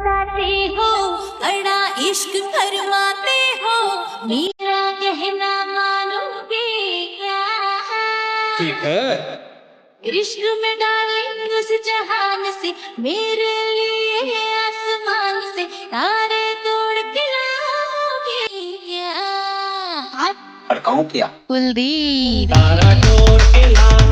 बताते हो, कड़ा इश्क करवाते हो, मेरा कहना मानोगे क्या? ठीक है। इश्क में डालेंगे उस जहान से, मेरे लिए आसमान से तारे तोड़ के लाओगे क्या? भड़काऊं क्या? कुलदीप तारा तोड़ के ला